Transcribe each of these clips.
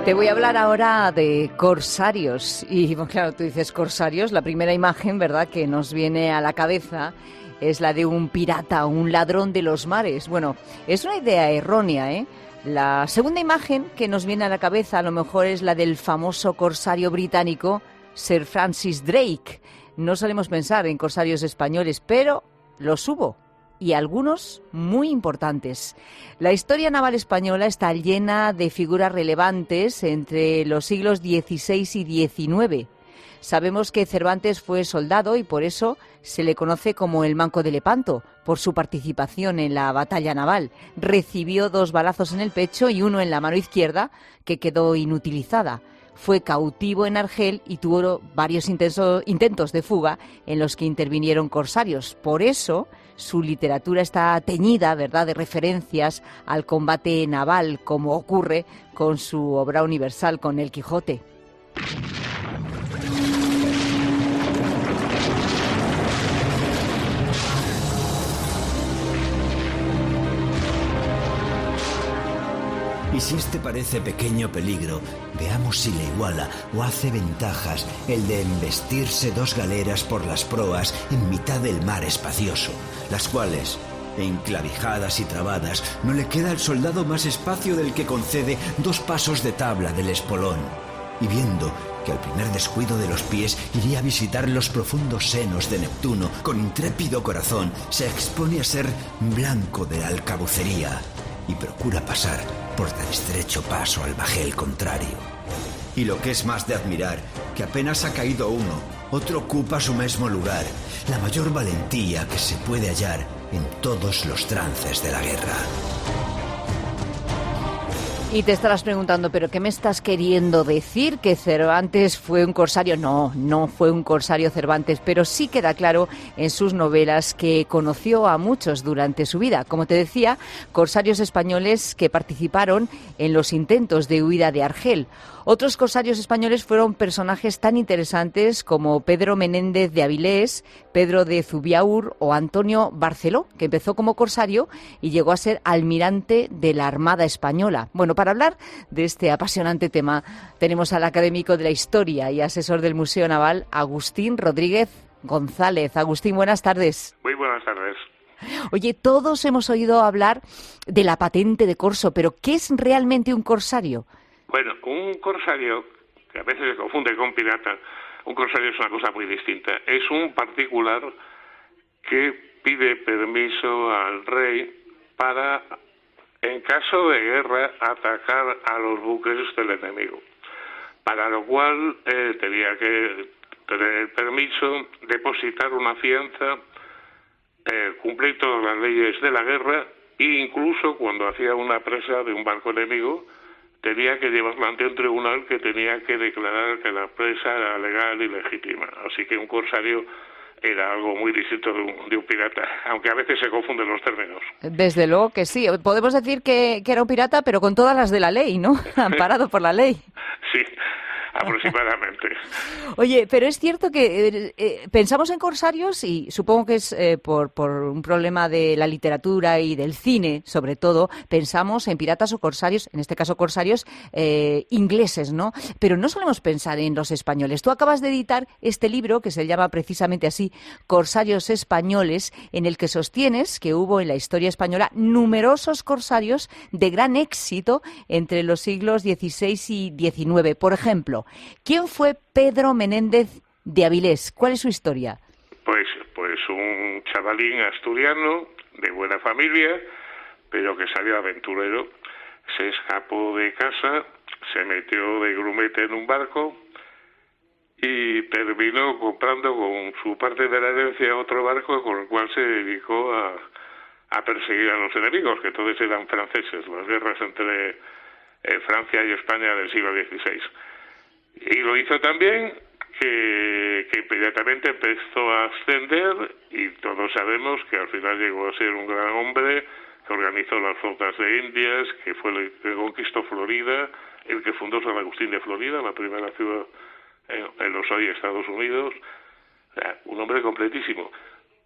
Te voy a hablar ahora de corsarios. Y bueno, claro, tú dices corsarios, la primera imagen, ¿verdad?, que nos viene a la cabeza es la de un pirata, un ladrón de los mares. Bueno, es una idea errónea, ¿eh? La segunda imagen que nos viene a la cabeza a lo mejor es la del famoso corsario británico Sir Francis Drake. No solemos pensar en corsarios españoles, pero los hubo. Y algunos muy importantes. La historia naval española está llena de figuras relevantes entre los siglos XVI y XIX. Sabemos que Cervantes fue soldado y por eso se le conoce como el Manco de Lepanto, por su participación en la batalla naval. Recibió 2 balazos en el pecho y uno en la mano izquierda, que quedó inutilizada. Fue cautivo en Argel y tuvo varios intentos de fuga en los que intervinieron corsarios. Por eso su literatura está teñida, ¿verdad?, de referencias al combate naval, como ocurre con su obra universal, con El Quijote. Y si este parece pequeño peligro, veamos si le iguala o hace ventajas el de embestirse 2 galeras por las proas en mitad del mar espacioso, las cuales, enclavijadas y trabadas, no le queda al soldado más espacio del que concede 2 pasos de tabla del espolón. Y viendo que al primer descuido de los pies iría a visitar los profundos senos de Neptuno, con intrépido corazón se expone a ser blanco de la alcabucería y procura pasar por tan estrecho paso al bajel contrario. Y lo que es más de admirar, que apenas ha caído uno, otro ocupa su mismo lugar, la mayor valentía que se puede hallar en todos los trances de la guerra. Y te estarás preguntando, ¿pero qué me estás queriendo decir? ¿Que Cervantes fue un corsario? No, no fue un corsario Cervantes, pero sí queda claro en sus novelas que conoció a muchos durante su vida. Como te decía, corsarios españoles que participaron en los intentos de huida de Argel. Otros corsarios españoles fueron personajes tan interesantes como Pedro Menéndez de Avilés, Pedro de Zubiaur o Antonio Barceló, que empezó como corsario y llegó a ser almirante de la Armada Española. Bueno, para hablar de este apasionante tema tenemos al académico de la historia y asesor del Museo Naval, Agustín Rodríguez González. Agustín, buenas tardes. Muy buenas tardes. Oye, todos hemos oído hablar de la patente de corso, pero ¿qué es realmente un corsario? Bueno, un corsario, que a veces se confunde con pirata, un corsario es una cosa muy distinta. Es un particular que pide permiso al rey para, en caso de guerra, atacar a los buques del enemigo. Para lo cual tenía que tener el permiso, depositar una fianza, cumplir todas las leyes de la guerra e incluso cuando hacía una presa de un barco enemigo tenía que llevarla ante un tribunal que tenía que declarar que la presa era legal y legítima. Así que un corsario era algo muy distinto de un pirata, aunque a veces se confunden los términos. Desde luego que sí. Podemos decir que era un pirata, pero con todas las de la ley, ¿no? Amparado por la ley. Sí, aproximadamente. Oye, pero es cierto que pensamos en corsarios y supongo que es por un problema de la literatura y del cine, sobre todo, pensamos en piratas o corsarios, en este caso corsarios ingleses, ¿no? Pero no solemos pensar en los españoles. Tú acabas de editar este libro que se llama precisamente así, Corsarios Españoles, en el que sostienes que hubo en la historia española numerosos corsarios de gran éxito entre los siglos XVI y XIX. Por ejemplo, ¿quién fue Pedro Menéndez de Avilés? ¿Cuál es su historia? Pues un chavalín asturiano de buena familia, pero que salió aventurero. Se escapó de casa, se metió de grumete en un barco y terminó comprando con su parte de la herencia otro barco con el cual se dedicó a perseguir a los enemigos, que todos eran franceses, las guerras entre Francia y España del siglo XVI. Y lo hizo también que inmediatamente empezó a ascender y todos sabemos que al final llegó a ser un gran hombre que organizó las flotas de Indias, que fue el que conquistó Florida, el que fundó San Agustín de Florida, la primera ciudad en los hoy Estados Unidos. O sea, un hombre completísimo,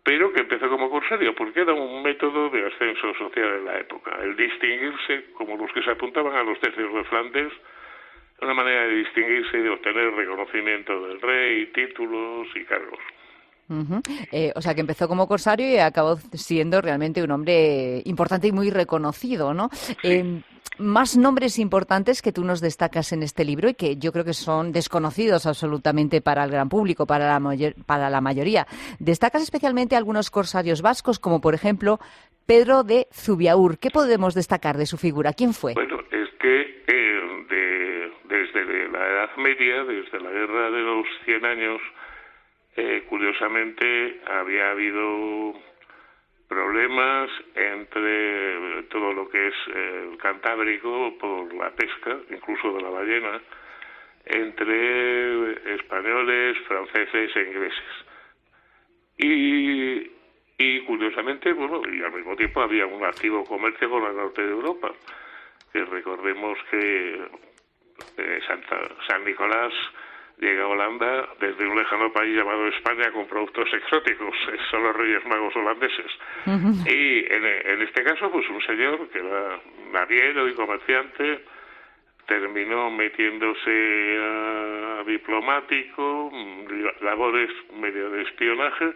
pero que empezó como corsario porque era un método de ascenso social en la época, el distinguirse como los que se apuntaban a los tercios de Flandes una manera de distinguirse y de obtener reconocimiento del rey, títulos y cargos. Ujú. O sea, que empezó como corsario y acabó siendo realmente un hombre importante y muy reconocido, ¿no? Sí. Más nombres importantes que tú nos destacas en este libro y que yo creo que son desconocidos absolutamente para el gran público, para la mayoría. Destacas especialmente algunos corsarios vascos, como por ejemplo Pedro de Zubiaur. ¿Qué podemos destacar de su figura? ¿Quién fue? Bueno, es que desde la Edad Media, desde la Guerra de los 100 años, curiosamente había habido problemas entre todo lo que es el Cantábrico por la pesca, incluso de la ballena, entre españoles, franceses e ingleses. Y curiosamente, bueno, y al mismo tiempo había un activo comercio con el norte de Europa, que recordemos que San Nicolás llega a Holanda desde un lejano país llamado España con productos exóticos, son los Reyes Magos holandeses. Y en este caso, pues un señor que era naviero y comerciante, terminó metiéndose a diplomático, labores medio de espionaje,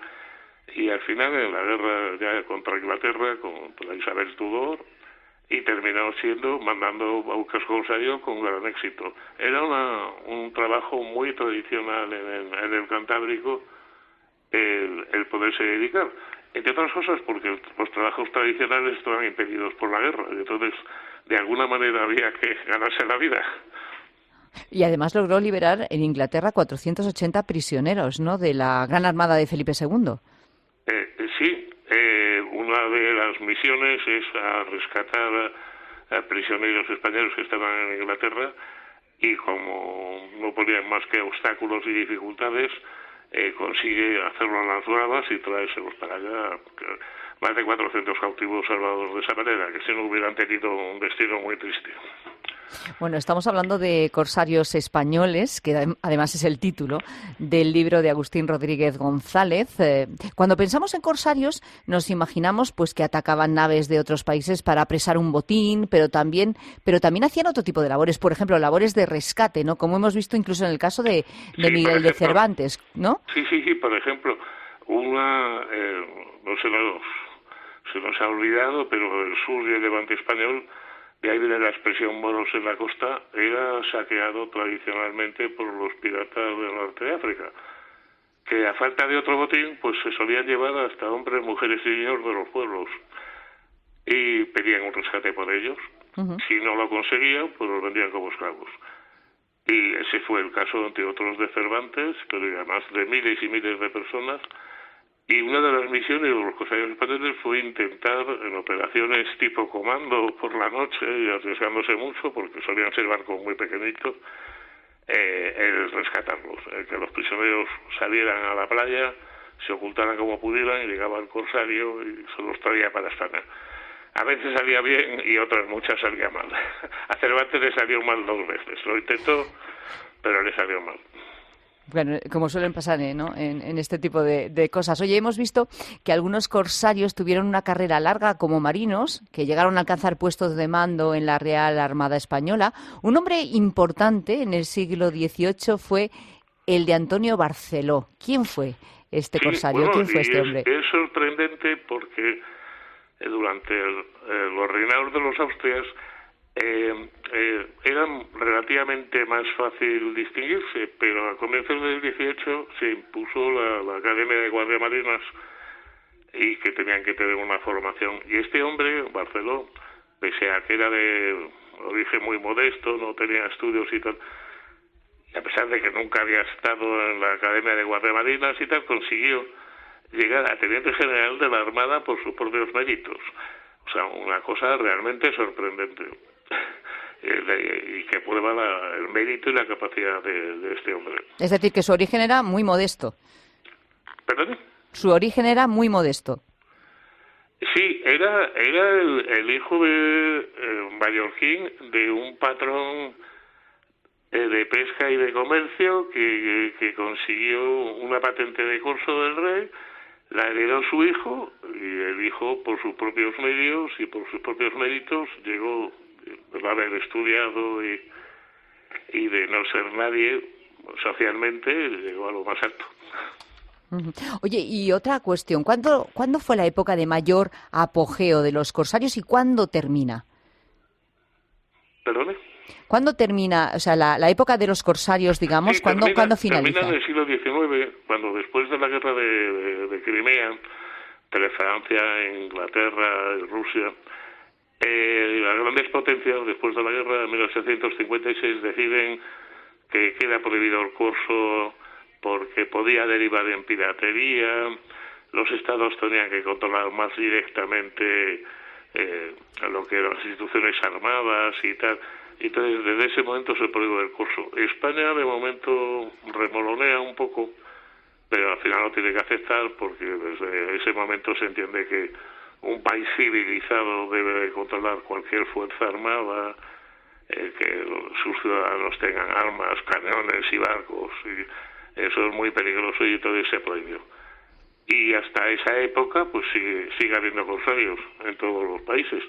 y al final en la guerra ya contra Inglaterra, contra Isabel Tudor, y terminó mandando buques corsarios con gran éxito. Era un trabajo muy tradicional en el Cantábrico el poderse dedicar. Entre otras cosas porque los trabajos tradicionales estaban impedidos por la guerra, entonces de alguna manera había que ganarse la vida. Y además logró liberar en Inglaterra 480 prisioneros, ¿no?, de la Gran Armada de Felipe II. Sí, una de las misiones es a rescatar a prisioneros españoles que estaban en Inglaterra, y como no ponían más que obstáculos y dificultades, consigue hacerlo en las bravas y traérselos para allá. Más de 400 cautivos salvados de esa manera, que si no hubieran tenido un destino muy triste. Bueno, estamos hablando de corsarios españoles, que además es el título del libro de Agustín Rodríguez González. Cuando pensamos en corsarios, nos imaginamos pues que atacaban naves de otros países para apresar un botín, pero también hacían otro tipo de labores, por ejemplo, labores de rescate, ¿no? Como hemos visto incluso en el caso de Miguel de Cervantes, ¿no? Sí, por ejemplo, no se nos ha olvidado, pero el sur y el levante español, de ahí viene la expresión moros en la costa, era saqueado tradicionalmente por los piratas del norte de África, que a falta de otro botín, pues se solían llevar hasta hombres, mujeres y niños de los pueblos, y pedían un rescate por ellos. Si no lo conseguían, pues los vendían como esclavos. Y ese fue el caso, entre otros, de Cervantes, pero además de miles y miles de personas. Y una de las misiones de los corsarios españoles fue intentar, en operaciones tipo comando por la noche, y arriesgándose mucho, porque solían ser barcos muy pequeñitos, el rescatarlos, que los prisioneros salieran a la playa, se ocultaran como pudieran, y llegaba el corsario y se los traía para España. A veces salía bien y otras muchas salía mal. A Cervantes le salió mal 2 veces, lo intentó, pero le salió mal. Bueno, como suelen pasar, ¿no?, en este tipo de cosas. Oye, hemos visto que algunos corsarios tuvieron una carrera larga como marinos, que llegaron a alcanzar puestos de mando en la Real Armada Española. Un hombre importante en el siglo XVIII fue el de Antonio Barceló. ¿Quién fue este corsario? Bueno, ¿Quién fue este hombre? Es sorprendente porque durante los reinados de los Austrias era relativamente más fácil distinguirse, pero a comienzos del 18 se impuso la Academia de Guardia Marinas, y que tenían que tener una formación. Y este hombre, Barceló, pese a que era de origen muy modesto, no tenía estudios y tal, y a pesar de que nunca había estado en la Academia de Guardia Marinas y tal, consiguió llegar a teniente general de la Armada por sus propios méritos. O sea, una cosa realmente sorprendente. Y que prueba el mérito y la capacidad de este hombre. Es decir, que su origen era muy modesto. ¿Perdón? Su origen era muy modesto. Sí, era el hijo de mallorquín de un patrón de pesca y de comercio que consiguió una patente de corso del rey, la heredó su hijo, y el hijo, por sus propios medios y por sus propios méritos, llegó a haber estudiado y de no ser nadie socialmente llegó a lo más alto. Oye, y otra cuestión, ¿cuándo fue la época de mayor apogeo de los corsarios y cuándo termina? ¿Perdone? ¿Cuándo termina, o sea, la época de los corsarios, digamos, Sí, ¿cuándo finaliza? Termina en el siglo XIX, cuando después de la guerra de Crimea, entre Francia, Inglaterra y Rusia, las grandes potencias, después de la guerra de 1856, deciden que queda prohibido el corso porque podía derivar en piratería, los estados tenían que controlar más directamente lo que eran las instituciones armadas y tal. Entonces, desde ese momento se prohíbe el corso. España, de momento, remolonea un poco, pero al final lo tiene que aceptar porque desde ese momento se entiende que un país civilizado debe de controlar cualquier fuerza armada, que sus ciudadanos tengan armas, cañones y barcos, y eso es muy peligroso y entonces se prohibió. Y hasta esa época pues sigue habiendo corsarios en todos los países.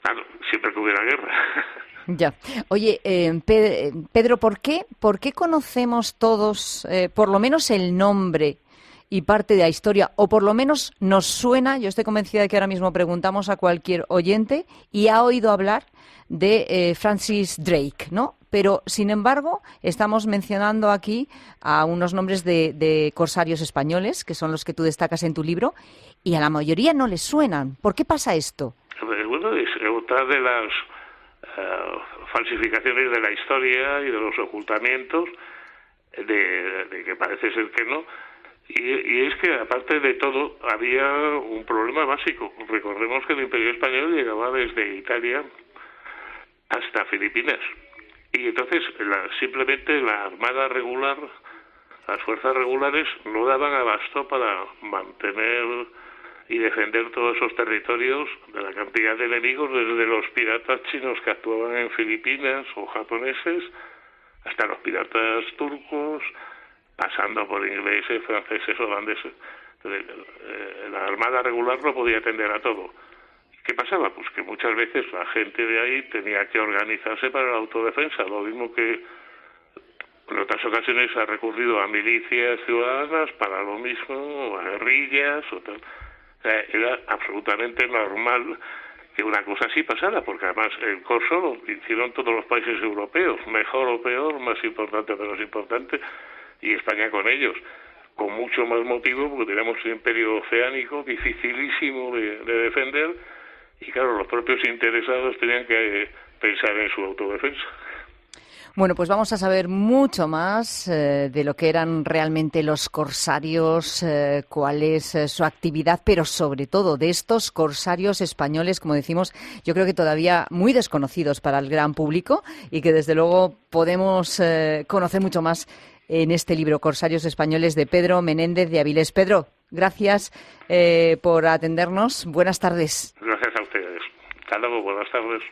Claro, siempre que hubiera guerra. Ya. Oye, Pedro, ¿por qué conocemos todos, por lo menos el nombre y parte de la historia, o por lo menos nos suena, yo estoy convencida de que ahora mismo preguntamos a cualquier oyente y ha oído hablar de Francis Drake, ¿no? Pero, sin embargo, estamos mencionando aquí a unos nombres de corsarios españoles, que son los que tú destacas en tu libro, y a la mayoría no les suenan. ¿Por qué pasa esto? Bueno, es otra de las falsificaciones de la historia y de los ocultamientos, de que parece ser que no. Y es que, aparte de todo, había un problema básico. Recordemos que el Imperio Español llegaba desde Italia hasta Filipinas. Y entonces, simplemente la Armada regular, las fuerzas regulares, no daban abasto para mantener y defender todos esos territorios de la cantidad de enemigos, desde los piratas chinos que actuaban en Filipinas o japoneses, hasta los piratas turcos, pasando por ingleses, franceses, holandeses. Entonces, la Armada regular no podía atender a todo. ¿Qué pasaba? Pues que muchas veces la gente de ahí tenía que organizarse para la autodefensa, lo mismo que en otras ocasiones ha recurrido a milicias ciudadanas para lo mismo, a guerrillas o tal. O sea, era absolutamente normal que una cosa así pasara, porque además el corso lo hicieron todos los países europeos, mejor o peor, más importante o menos importante, y España con ellos, con mucho más motivo, porque tenemos un imperio oceánico dificilísimo de defender, y claro, los propios interesados tenían que pensar en su autodefensa. Bueno, pues vamos a saber mucho más de lo que eran realmente los corsarios, cuál es su actividad, pero sobre todo de estos corsarios españoles, como decimos, yo creo que todavía muy desconocidos para el gran público y que desde luego podemos conocer mucho más en este libro, Corsarios Españoles, de Pedro Menéndez de Avilés. Pedro, gracias por atendernos. Buenas tardes. Gracias a ustedes. Hasta luego, buenas tardes.